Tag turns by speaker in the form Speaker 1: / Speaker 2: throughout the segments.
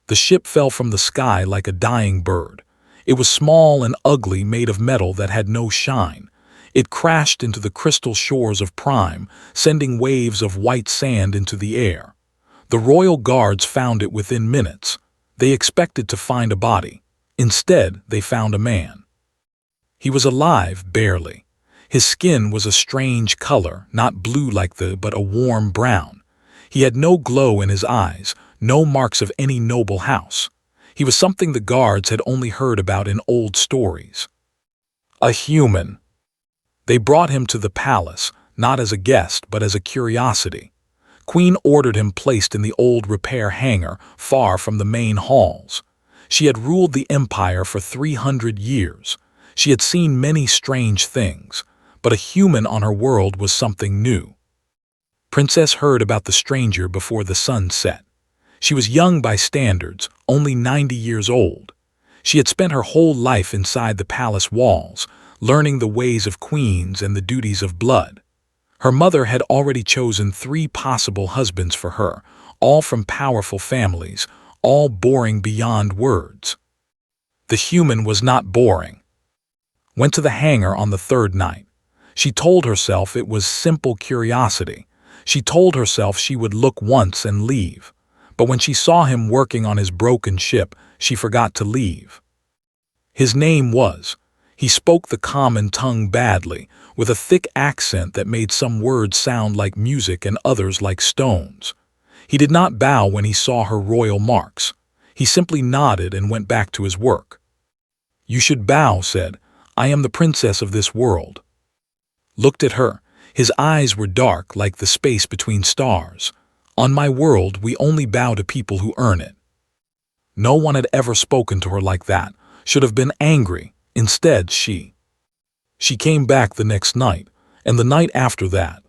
Speaker 1: The ship fell from the sky like a dying bird. It was small and ugly, made of metal that had no shine. It crashed into the crystal shores of Prime, sending waves of white sand into the air. The royal guards found it within minutes. They expected to find a body. Instead, they found a man. He was alive, barely. His skin was a strange color, not blue like but a warm brown. He had no glow in his eyes, no marks of any noble house. He was something the guards had only heard about in old stories. A human. They brought him to the palace, not as a guest but as a curiosity. Queen ordered him placed in the old repair hangar, far from the main halls. She had ruled the empire for 300 years. She had seen many strange things, but a human on her world was something new. Princess heard about the stranger before the sun set. She was young by standards, only 90 years old. She had spent her whole life inside the palace walls, learning the ways of queens and the duties of blood. Her mother had already chosen 3 possible husbands for her, all from powerful families, all boring beyond words. The human was not boring. Went to the hangar on the 3rd night. She told herself it was simple curiosity. She told herself she would look once and leave. But when she saw him working on his broken ship, she forgot to leave. His name was. He spoke the common tongue badly, with a thick accent that made some words sound like music and others like stones. He did not bow when he saw her royal marks. He simply nodded and went back to his work. "You should bow," said. "I am the princess of this world." Looked at her. His eyes were dark like the space between stars. "On my world, we only bow to people who earn it." No one had ever spoken to her like that. Should have been angry. Instead, she came back the next night, and the night after that.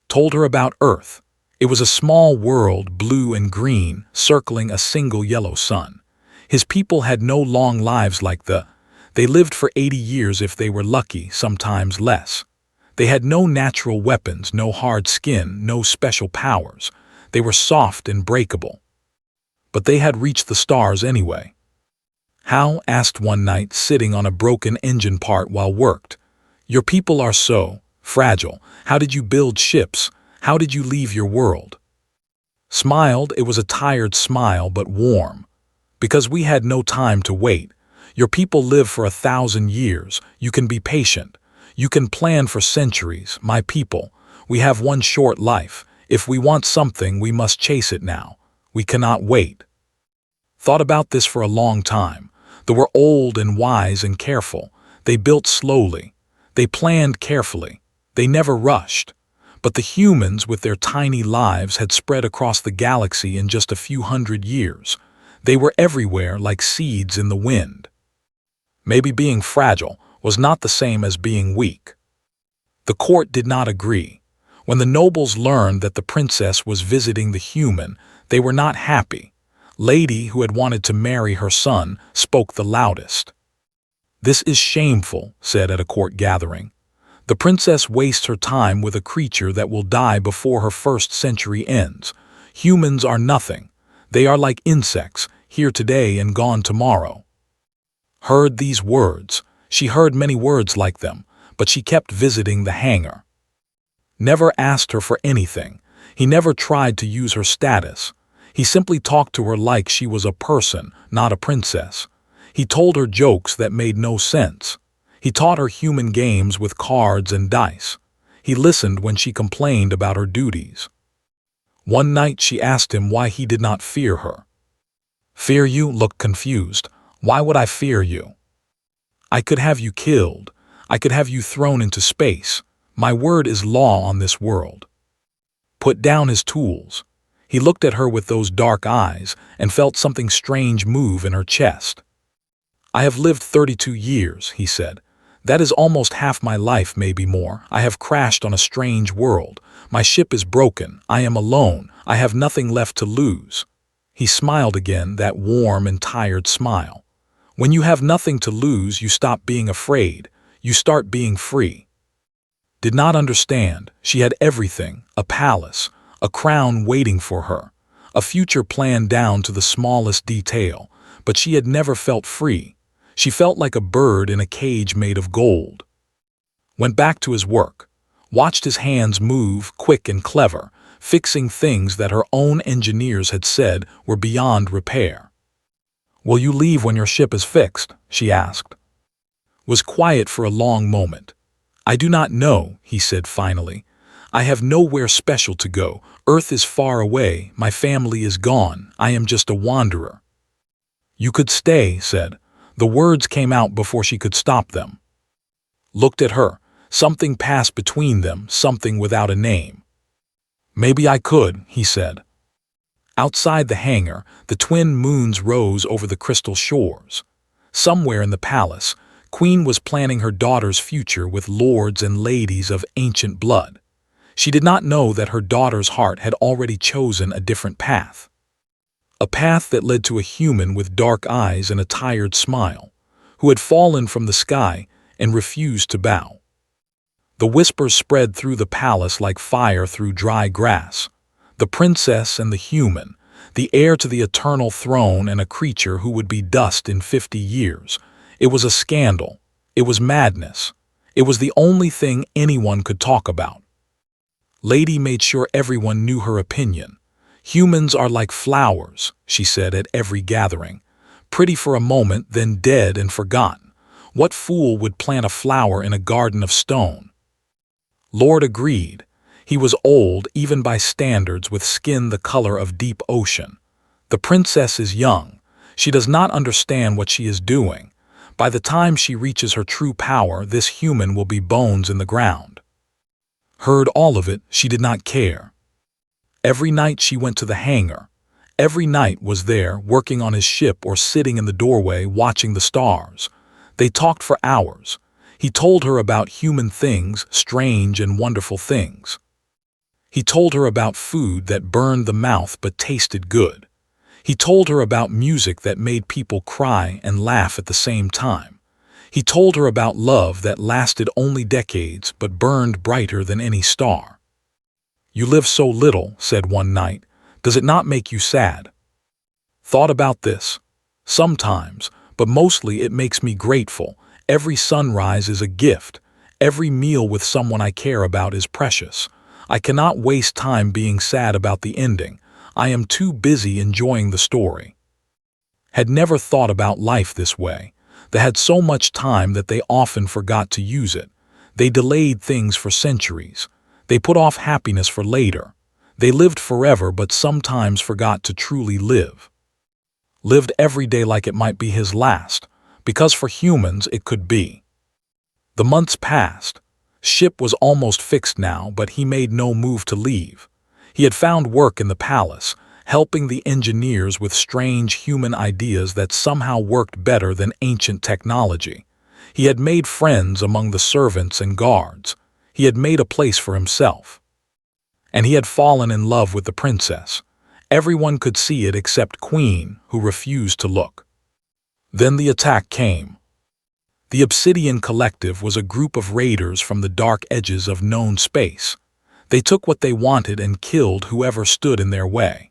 Speaker 1: Told her about Earth. It was a small world, blue and green, circling a single yellow sun. His people had no long lives like they lived for 80 years if they were lucky, sometimes less. They had no natural weapons, no hard skin, no special powers. They were soft and breakable. But they had reached the stars anyway. "How?" asked one night, sitting on a broken engine part while worked. "Your people are so fragile. How did you build ships? How did you leave your world?" Smiled. It was a tired smile, but warm. "Because we had no time to wait. Your people live for 1,000 years. You can be patient. You can plan for centuries. My people, we have one short life. If we want something, we must chase it now. We cannot wait." Thought about this for a long time. They were old and wise and careful. They built slowly. They planned carefully. They never rushed. But the humans, with their tiny lives, had spread across the galaxy in just a few hundred years. They were everywhere like seeds in the wind. Maybe being fragile was not the same as being weak. The court did not agree. When the nobles learned that the princess was visiting the human, they were not happy. Lady, who had wanted to marry her son, spoke the loudest. "This is shameful," said at a court gathering. "The princess wastes her time with a creature that will die before her first century ends. Humans are nothing. They are like insects, here today and gone tomorrow." Heard these words. She heard many words like them, but she kept visiting the hangar. Never asked her for anything. He never tried to use her status. He simply talked to her like she was a person, not a princess. He told her jokes that made no sense. He taught her human games with cards and dice. He listened when she complained about her duties. One night she asked him why he did not fear her. "Fear you?" Looked confused. "Why would I fear you? I could have you killed. I could have you thrown into space. My word is law on this world." Put down his tools. He looked at her with those dark eyes and felt something strange move in her chest. "I have lived 32 years, he said. "That is almost half my life, maybe more. I have crashed on a strange world. My ship is broken. I am alone. I have nothing left to lose." He smiled again, that warm and tired smile. When you have nothing to lose, you stop being afraid. You start being free. Did not understand. She had everything, a palace, a crown waiting for her, A future planned down to the smallest detail, but she had never felt free. She felt like a bird in a cage made of gold. Went back to his work, watched his hands move, quick and clever, fixing things that her own engineers had said were beyond repair. "Will you leave when your ship is fixed?" she asked. Was quiet for a long moment. "I do not know," he said finally. "I have nowhere special to go. Earth is far away, my family is gone, I am just a wanderer." "You could stay," said. The words came out before she could stop them. Looked at her. Something passed between them, something without a name. "Maybe I could," he said. Outside the hangar, the twin moons rose over the crystal shores. Somewhere in the palace, Queen was planning her daughter's future with lords and ladies of ancient blood. She did not know that her daughter's heart had already chosen a different path. A path that led to a human with dark eyes and a tired smile, who had fallen from the sky and refused to bow. The whispers spread through the palace like fire through dry grass. The princess and the human, the heir to the eternal throne and a creature who would be dust in 50 years. It was a scandal. It was madness. It was the only thing anyone could talk about. Lady made sure everyone knew her opinion. "Humans are like flowers," she said at every gathering. "Pretty for a moment, then dead and forgotten. What fool would plant a flower in a garden of stone?" Lord agreed. He was old, even by standards, with skin the color of deep ocean. "The princess is young. She does not understand what she is doing. By the time she reaches her true power, this human will be bones in the ground." Heard all of it, she did not care. Every night she went to the hangar. Every night was there, working on his ship or sitting in the doorway watching the stars. They talked for hours. He told her about human things, strange and wonderful things. He told her about food that burned the mouth but tasted good. He told her about music that made people cry and laugh at the same time. He told her about love that lasted only decades but burned brighter than any star. "You live so little," said one night. "Does it not make you sad?" Thought about this. Sometimes, but mostly it makes me grateful. Every sunrise is a gift. Every meal with someone I care about is precious. I cannot waste time being sad about the ending. I am too busy enjoying the story. Had never thought about life this way. They had so much time that they often forgot to use it. They delayed things for centuries. They put off happiness for later. They lived forever but sometimes forgot to truly live. Lived every day like it might be his last, because for humans it could be. The months passed. Ship was almost fixed now, but he made no move to leave. He had found work in the palace, helping the engineers with strange human ideas that somehow worked better than ancient technology. He had made friends among the servants and guards. He had made a place for himself. And he had fallen in love with the princess. Everyone could see it except Queen, who refused to look. Then the attack came. The Obsidian Collective was a group of raiders from the dark edges of known space. They took what they wanted and killed whoever stood in their way.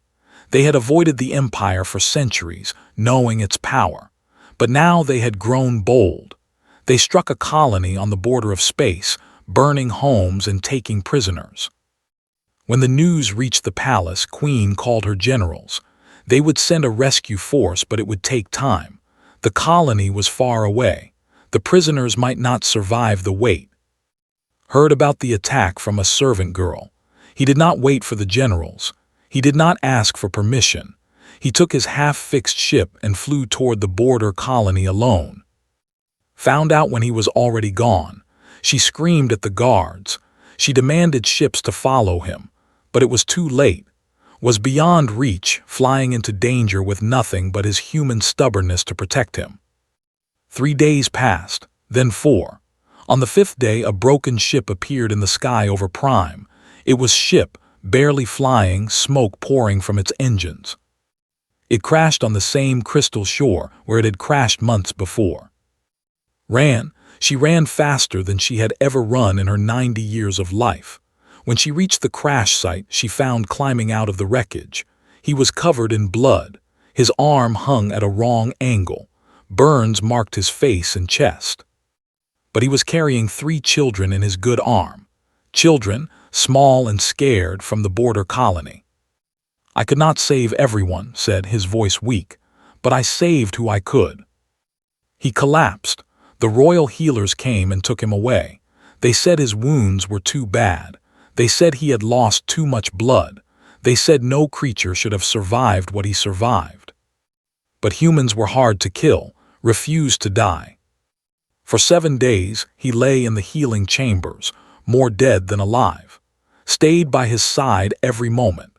Speaker 1: They had avoided the Empire for centuries, knowing its power. But now they had grown bold. They struck a colony on the border of space, burning homes and taking prisoners. When the news reached the palace, Queen called her generals. They would send a rescue force, but it would take time. The colony was far away. The prisoners might not survive the wait. Heard about the attack from a servant girl. He did not wait for the generals. He did not ask for permission. He took his half-fixed ship and flew toward the border colony alone. Found out when he was already gone. She screamed at the guards. She demanded ships to follow him. But it was too late. Was beyond reach, flying into danger with nothing but his human stubbornness to protect him. 3 days passed, then 4. On the 5th day, a broken ship appeared in the sky over Prime. It was ship, barely flying, smoke pouring from its engines. It crashed on the same crystal shore where it had crashed months before. She ran faster than she had ever run in her 90 years of life. When she reached the crash site, she found climbing out of the wreckage. He was covered in blood. His arm hung at a wrong angle. Burns marked his face and chest. But he was carrying 3 children in his good arm. Children, small and scared, from the border colony. "I could not save everyone," said, his voice weak, "but I saved who I could." He collapsed. The royal healers came and took him away. They said his wounds were too bad. They said he had lost too much blood. They said no creature should have survived what he survived. But humans were hard to kill, refused to die. For 7 days, he lay in the healing chambers, more dead than alive. Stayed by his side every moment.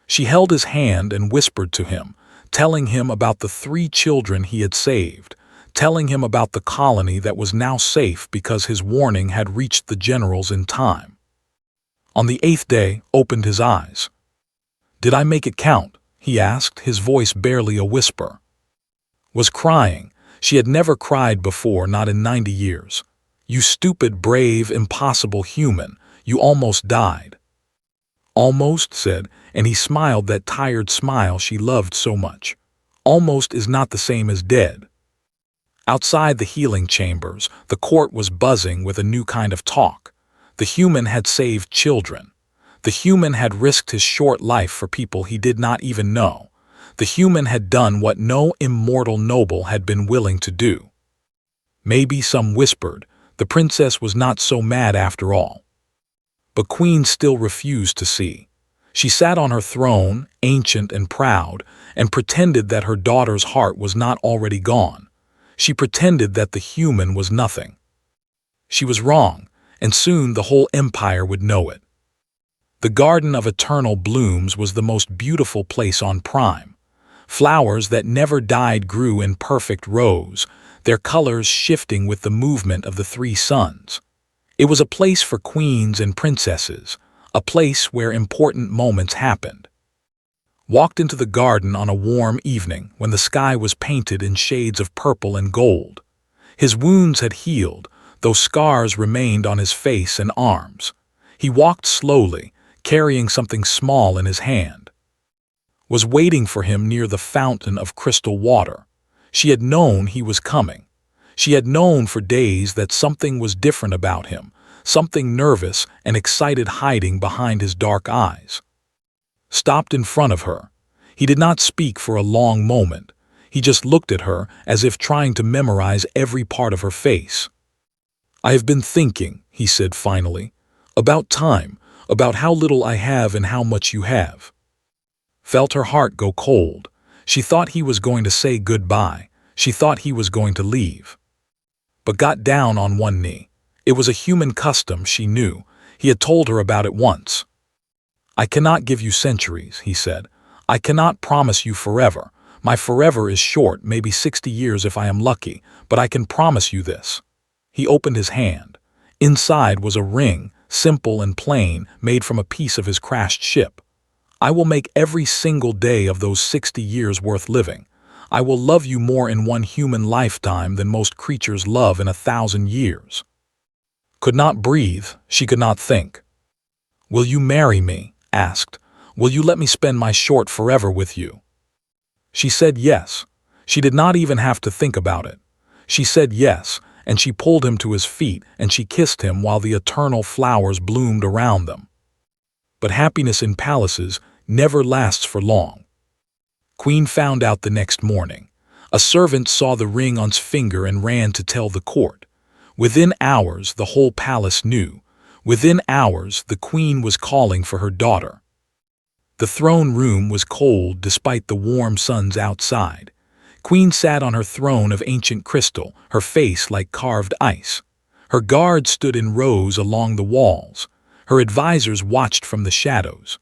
Speaker 1: She held his hand and whispered to him, telling him about the 3 children he had saved, telling him about the colony that was now safe because his warning had reached the generals in time. On the 8th day, opened his eyes. "Did I make it count?" he asked, his voice barely a whisper. Was crying. She had never cried before, not in 90 years. "You stupid, brave, impossible human, you almost died." "Almost," said, and he smiled that tired smile she loved so much. "Almost is not the same as dead." Outside the healing chambers, the court was buzzing with a new kind of talk. The human had saved children. The human had risked his short life for people he did not even know. The human had done what no immortal noble had been willing to do. Maybe, some whispered, the princess was not so mad after all. But Queen still refused to see. She sat on her throne, ancient and proud, and pretended that her daughter's heart was not already gone. She pretended that the human was nothing. She was wrong, and soon the whole empire would know it. The Garden of Eternal Blooms was the most beautiful place on Prime. Flowers that never died grew in perfect rows, their colors shifting with the movement of the 3 suns. It was a place for queens and princesses, a place where important moments happened. Walked into the garden on a warm evening when the sky was painted in shades of purple and gold. His wounds had healed, though scars remained on his face and arms. He walked slowly, carrying something small in his hand. Was waiting for him near the fountain of crystal water. She had known he was coming. She had known for days that something was different about him, something nervous and excited hiding behind his dark eyes. Stopped in front of her. He did not speak for a long moment. He just looked at her as if trying to memorize every part of her face. "I have been thinking," he said finally, "about time, about how little I have and how much you have." Felt her heart go cold. She thought he was going to say goodbye. She thought he was going to leave. But got down on one knee. It was a human custom, she knew. He had told her about it once. "I cannot give you centuries," he said. "I cannot promise you forever. My forever is short, maybe 60 years if I am lucky, but I can promise you this." He opened his hand. Inside was a ring, simple and plain, made from a piece of his crashed ship. "I will make every single day of those 60 years worth living. I will love you more in one human lifetime than most creatures love in 1,000 years." Could not breathe, she could not think. "Will you marry me?" asked. "Will you let me spend my short forever with you?" She said yes. She did not even have to think about it. She said yes, and she pulled him to his feet and she kissed him while the eternal flowers bloomed around them. But happiness in palaces never lasts for long. Queen found out the next morning. A servant saw the ring on his finger and ran to tell the court. Within hours, the whole palace knew. Within hours, the queen was calling for her daughter. The throne room was cold despite the warm suns outside. Queen sat on her throne of ancient crystal, her face like carved ice. Her guards stood in rows along the walls. Her advisors watched from the shadows.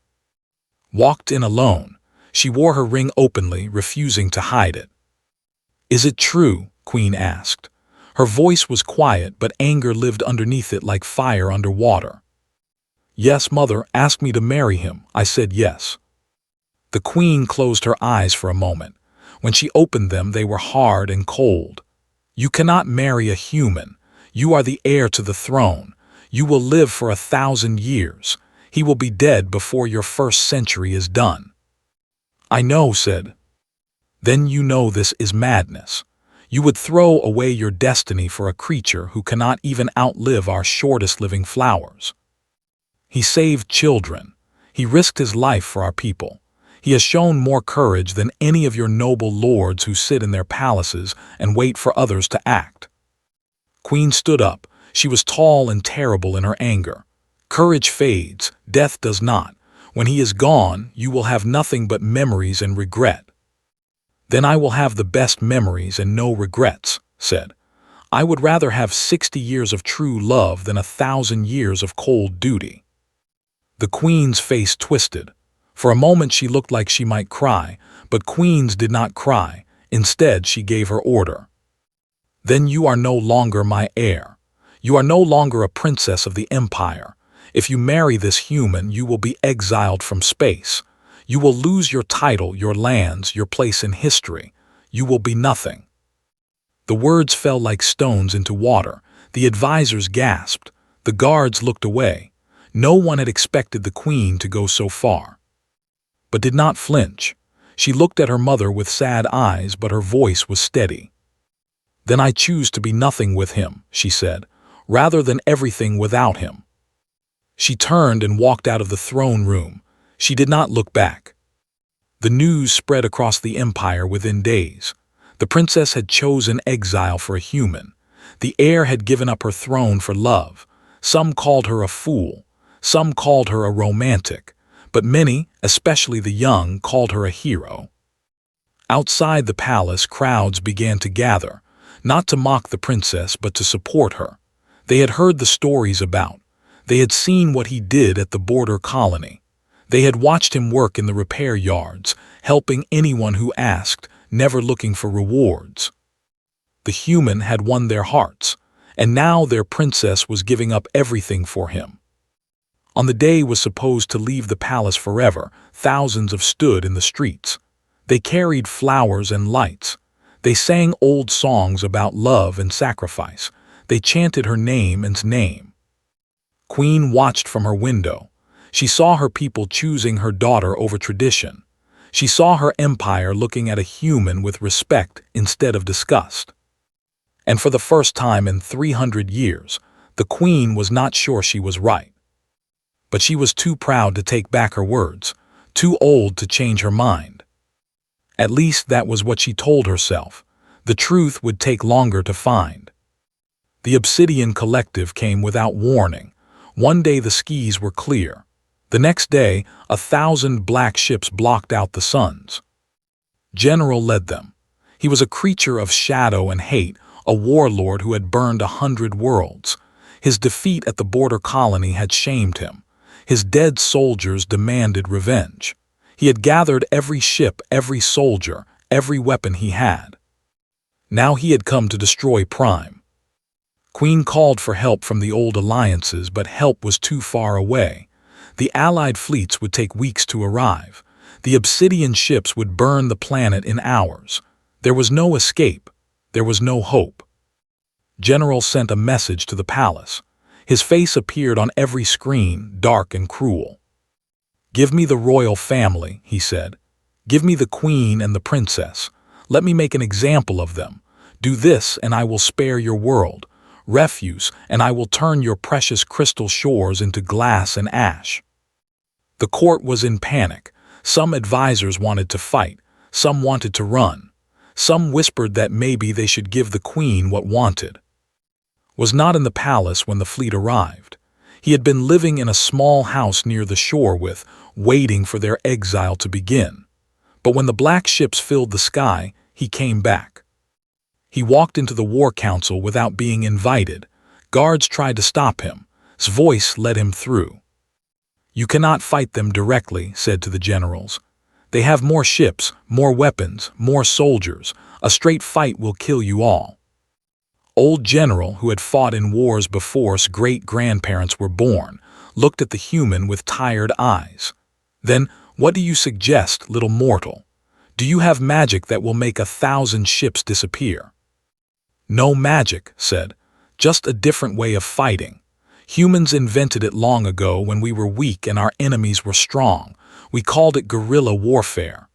Speaker 1: Walked in alone. She wore her ring openly, refusing to hide it. "Is it true?" Queen asked. Her voice was quiet, but anger lived underneath it like fire under water. "Yes, mother asked me to marry him. I said yes." The queen closed her eyes for a moment. When she opened them, they were hard and cold. "You cannot marry a human. You are the heir to the throne. You will live for 1,000 years. He will be dead before your first century is done." I know, said. Then you know this is madness. You would throw away your destiny for a creature who cannot even outlive our shortest living flowers. He saved children. He risked his life for our people. He has shown more courage than any of your noble lords who sit in their palaces and wait for others to act. Queen stood up. She was tall and terrible in her anger. Courage fades, death does not. When he is gone, you will have nothing but memories and regret. Then I will have the best memories and no regrets, said. I would rather have 60 years of true love than 1,000 years of cold duty. The queen's face twisted. For a moment she looked like she might cry, but queens did not cry. Instead, she gave her order. Then you are no longer my heir. You are no longer a princess of the empire. If you marry this human, you will be exiled from space. You will lose your title, your lands, your place in history. You will be nothing. The words fell like stones into water. The advisors gasped. The guards looked away. No one had expected the queen to go so far. But did not flinch. She looked at her mother with sad eyes, but her voice was steady. Then I choose to be nothing with him, she said, rather than everything without him. She turned and walked out of the throne room. She did not look back. The news spread across the empire within days. The princess had chosen exile for a human. The heir had given up her throne for love. Some called her a fool. Some called her a romantic. But many, especially the young, called her a hero. Outside the palace, crowds began to gather, not to mock the princess, but to support her. They had heard the stories about. They had seen what he did at the border colony. They had watched him work in the repair yards, helping anyone who asked, never looking for rewards. The human had won their hearts, and now their princess was giving up everything for him. On the day was supposed to leave the palace forever, thousands of stood in the streets. They carried flowers and lights. They sang old songs about love and sacrifice. They chanted her name and name. Queen watched from her window. She saw her people choosing her daughter over tradition. She saw her empire looking at a human with respect instead of disgust. And for the first time in 300 years, the queen was not sure she was right. But she was too proud to take back her words, too old to change her mind. At least that was what she told herself. The truth would take longer to find. The Obsidian Collective came without warning. One day the skies were clear. The next day, 1,000 black ships blocked out the suns. General led them. He was a creature of shadow and hate, a warlord who had burned 100 worlds. His defeat at the border colony had shamed him. His dead soldiers demanded revenge. He had gathered every ship, every soldier, every weapon he had. Now he had come to destroy Prime. Queen called for help from the old alliances, but help was too far away. The Allied fleets would take weeks to arrive. The Obsidian ships would burn the planet in hours. There was no escape. There was no hope. General sent a message to the palace. His face appeared on every screen, dark and cruel. "Give me the royal family," he said. "Give me the queen and the princess. Let me make an example of them. Do this and I will spare your world. Refuse, and I will turn your precious crystal shores into glass and ash." The court was in panic. Some advisors wanted to fight. Some wanted to run. Some whispered that maybe they should give the queen what wanted. Was not in the palace when the fleet arrived. He had been living in a small house near the shore waiting for their exile to begin. But when the black ships filled the sky, he came back. He walked into the war council without being invited. Guards tried to stop him. His voice led him through. "You cannot fight them directly," said to the generals. "They have more ships, more weapons, more soldiers. A straight fight will kill you all." Old General, who had fought in wars before his great-grandparents were born, looked at the human with tired eyes. "Then, what do you suggest, little mortal? Do you have magic that will make 1,000 ships disappear?" "No magic," said. "Just a different way of fighting. Humans invented it long ago when we were weak and our enemies were strong. We called it guerrilla warfare."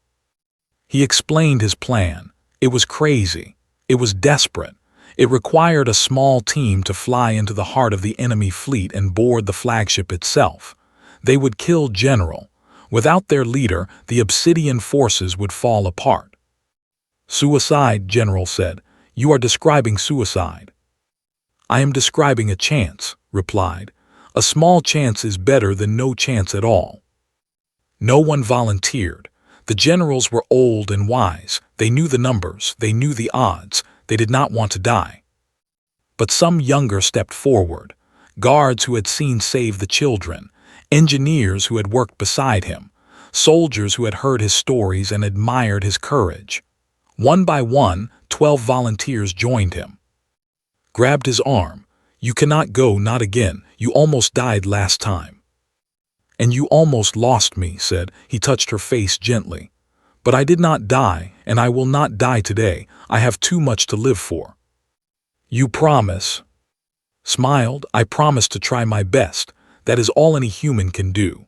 Speaker 1: He explained his plan. It was crazy. It was desperate. It required a small team to fly into the heart of the enemy fleet and board the flagship itself. They would kill General. Without their leader, the Obsidian forces would fall apart. "Suicide," General said. "You are describing suicide." "I am describing a chance," replied. "A small chance is better than no chance at all." No one volunteered. The generals were old and wise. They knew the numbers. They knew the odds. They did not want to die. But some younger stepped forward. Guards who had seen Save the Children. Engineers who had worked beside him. Soldiers who had heard his stories and admired his courage. One by one, 12 volunteers joined him. Grabbed his arm. "You cannot go, not again. You almost died last time." "And you almost lost me," said. He touched her face gently. "But I did not die, and I will not die today. I have too much to live for." "You promise?" Smiled. "I promise to try my best. That is all any human can do."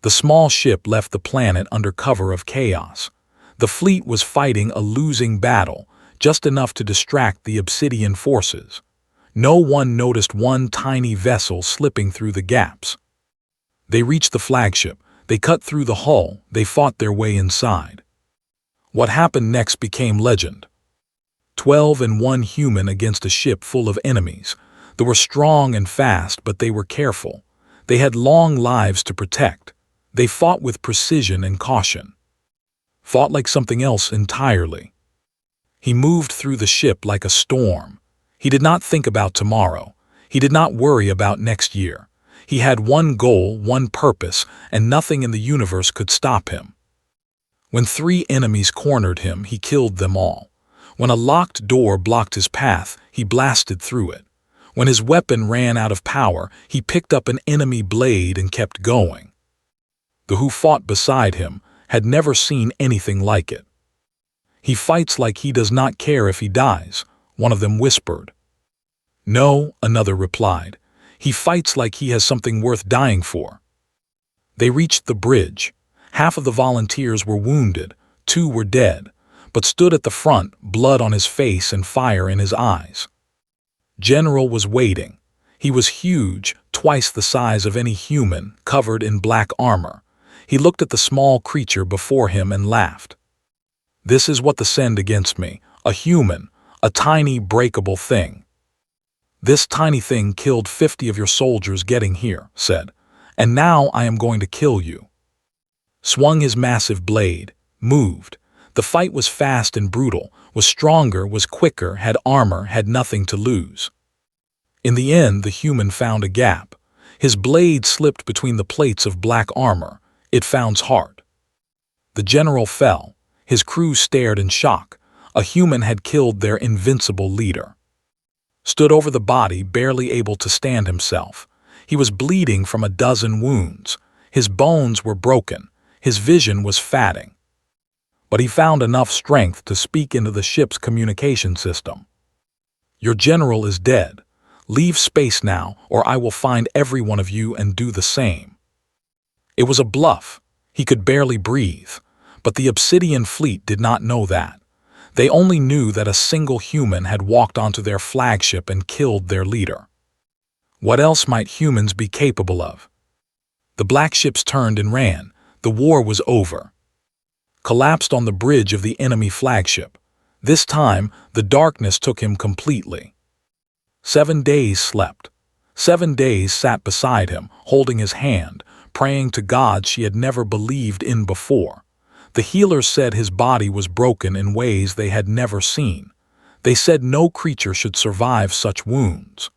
Speaker 1: The small ship left the planet under cover of chaos. The fleet was fighting a losing battle, just enough to distract the Obsidian forces. No one noticed one tiny vessel slipping through the gaps. They reached the flagship. They cut through the hull. They fought their way inside. What happened next became legend. 12 and 1 human against a ship full of enemies. They were strong and fast, but they were careful. They had long lives to protect. They fought with precision and caution. Fought like something else entirely. He moved through the ship like a storm. He did not think about tomorrow. He did not worry about next year. He had one goal, one purpose, and nothing in the universe could stop him. When 3 enemies cornered him, he killed them all. When a locked door blocked his path, he blasted through it. When his weapon ran out of power, he picked up an enemy blade and kept going. The who fought beside him had never seen anything like it. "He fights like he does not care if he dies," one of them whispered. "No," another replied. "He fights like he has something worth dying for." They reached the bridge. Half of the volunteers were wounded, 2 were dead, but stood at the front, blood on his face and fire in his eyes. General was waiting. He was huge, twice the size of any human, covered in black armor. He looked at the small creature before him and laughed. "This is what they send against me, a human, a tiny breakable thing. This tiny thing killed 50 of your soldiers getting here," said, "and now I am going to kill you." Swung his massive blade, moved. The fight was fast and brutal, was stronger, was quicker, had armor, had nothing to lose. In the end, the human found a gap. His blade slipped between the plates of black armor. It found heart. The general fell. His crew stared in shock. A human had killed their invincible leader. Stood over the body, barely able to stand himself. He was bleeding from a dozen wounds. His bones were broken. His vision was fading. But he found enough strength to speak into the ship's communication system. "Your general is dead. Leave space now, or I will find every one of you and do the same." It was a bluff. He could barely breathe. But the Obsidian fleet did not know that. They only knew that a single human had walked onto their flagship and killed their leader. What else might humans be capable of? The black ships turned and ran. The war was over. Collapsed on the bridge of the enemy flagship. This time, the darkness took him completely. 7 days slept. 7 days sat beside him, holding his hand, praying to God she had never believed in before. The healers said his body was broken in ways they had never seen. They said no creature should survive such wounds.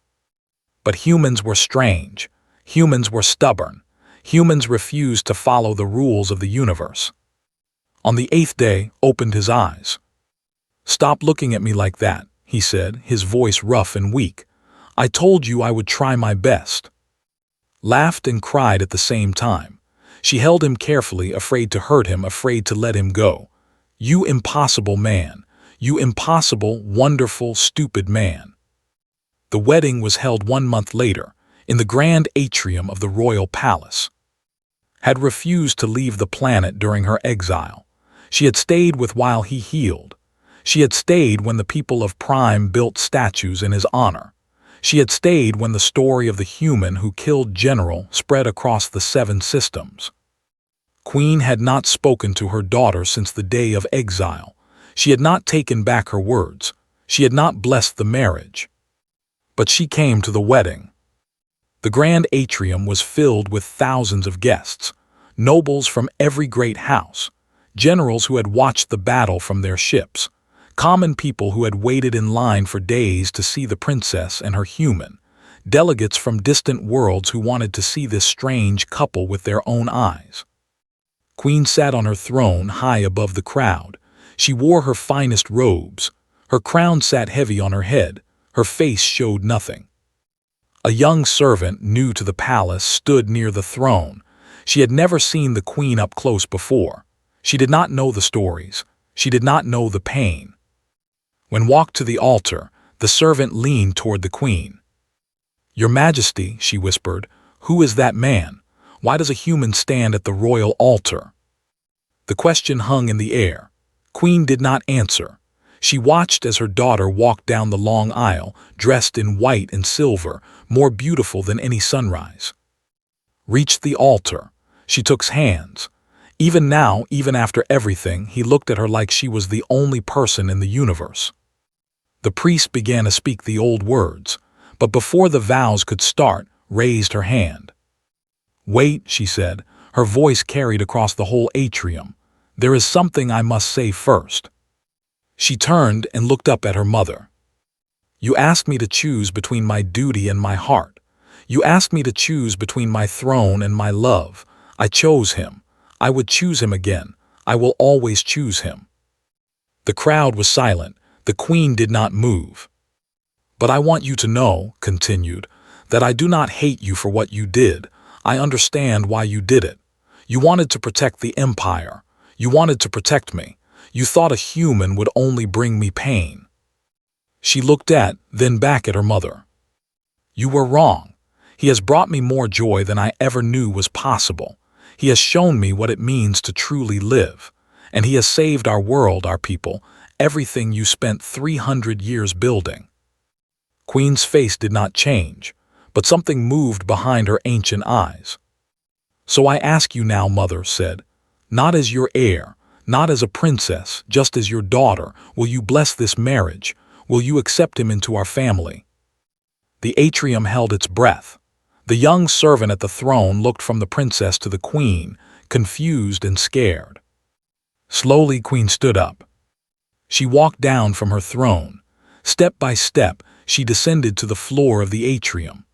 Speaker 1: But humans were strange. Humans were stubborn. Humans refused to follow the rules of the universe. On the 8th day, opened his eyes. "Stop looking at me like that," he said, his voice rough and weak. "I told you I would try my best." Laughed and cried at the same time. She held him carefully, afraid to hurt him, afraid to let him go. "You impossible man. You impossible, wonderful, stupid man." The wedding was held 1 month later, in the grand atrium of the royal palace. Had refused to leave the planet during her exile. She had stayed with while he healed. She had stayed when the people of Prime built statues in his honor. She had stayed when the story of the human who killed General spread across the 7 systems. Queen had not spoken to her daughter since the day of exile. She had not taken back her words. She had not blessed the marriage. But she came to the wedding. The grand atrium was filled with thousands of guests, nobles from every great house, generals who had watched the battle from their ships, common people who had waited in line for days to see the princess and her human, delegates from distant worlds who wanted to see this strange couple with their own eyes. Queen sat on her throne high above the crowd. She wore her finest robes. Her crown sat heavy on her head. Her face showed nothing. A young servant, new to the palace, stood near the throne. She had never seen the queen up close before. She did not know the stories. She did not know the pain. When walked to the altar, the servant leaned toward the queen. "Your Majesty," she whispered, "who is that man? Why does a human stand at the royal altar?" The question hung in the air. Queen did not answer. She watched as her daughter walked down the long aisle, dressed in white and silver, more beautiful than any sunrise. Reached the altar. She took his hands. Even now, even after everything, he looked at her like she was the only person in the universe. The priest began to speak the old words, but before the vows could start, raised her hand. "Wait," she said, her voice carried across the whole atrium. "There is something I must say first." She turned and looked up at her mother. "You asked me to choose between my duty and my heart. You asked me to choose between my throne and my love. I chose him. I would choose him again. I will always choose him." The crowd was silent. The queen did not move. "But I want you to know," continued, "that I do not hate you for what you did. I understand why you did it. You wanted to protect the empire. You wanted to protect me. You thought a human would only bring me pain." She looked at, then back at her mother. "You were wrong. He has brought me more joy than I ever knew was possible. He has shown me what it means to truly live. And he has saved our world, our people, everything you spent 300 years building." Queen's face did not change, but something moved behind her ancient eyes. "So I ask you now," Mother said, "not as your heir, not as a princess, just as your daughter, will you bless this marriage? Will you accept him into our family?" The atrium held its breath. The young servant at the throne looked from the princess to the queen, confused and scared. Slowly, Queen stood up. She walked down from her throne. Step by step, she descended to the floor of the atrium.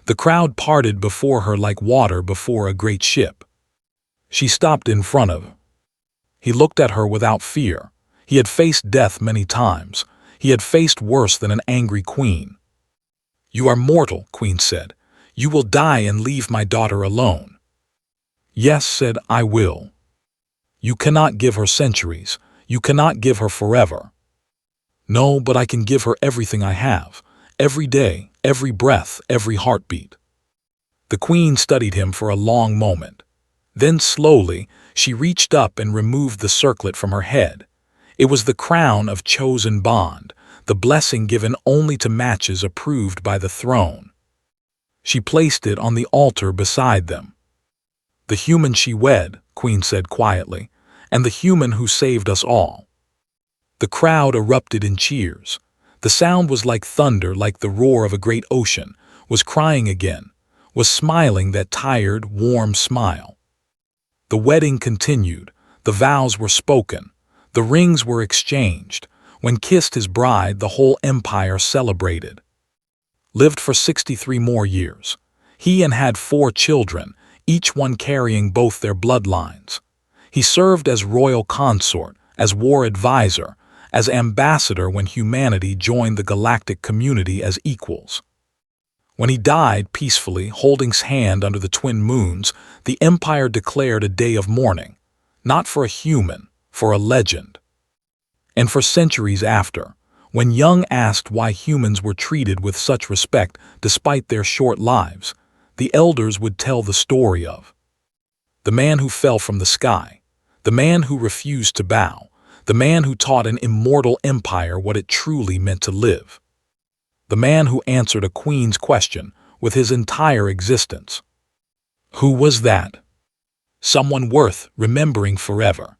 Speaker 1: The crowd parted before her like water before a great ship. She stopped in front of him. He looked at her without fear. He had faced death many times. He had faced worse than an angry queen. "You are mortal," Queen said. "You will die and leave my daughter alone." "Yes," said I will. "You cannot give her centuries. You cannot give her forever." "No, but I can give her everything I have. Every day, every breath, every heartbeat." The queen studied him for a long moment. Then slowly, she reached up and removed the circlet from her head. It was the crown of chosen bond, the blessing given only to matches approved by the throne. She placed it on the altar beside them. "The human she wed," Queen said quietly, "and the human who saved us all." The crowd erupted in cheers. The sound was like thunder, like the roar of a great ocean, was crying again, was smiling that tired, warm smile. The wedding continued. The vows were spoken. The rings were exchanged. When kissed his bride, the whole empire celebrated. Lived for 63 more years. He and had 4 children, each one carrying both their bloodlines. He served as royal consort, as war advisor, as ambassador when humanity joined the galactic community as equals. When he died peacefully, holding his hand under the twin moons, the empire declared a day of mourning, not for a human, for a legend. And for centuries after, when Young asked why humans were treated with such respect despite their short lives, the elders would tell the story of the man who fell from the sky, The man who refused to bow. The man who taught an immortal empire what it truly meant to live. The man who answered a queen's question with his entire existence. Who was that? Someone worth remembering forever.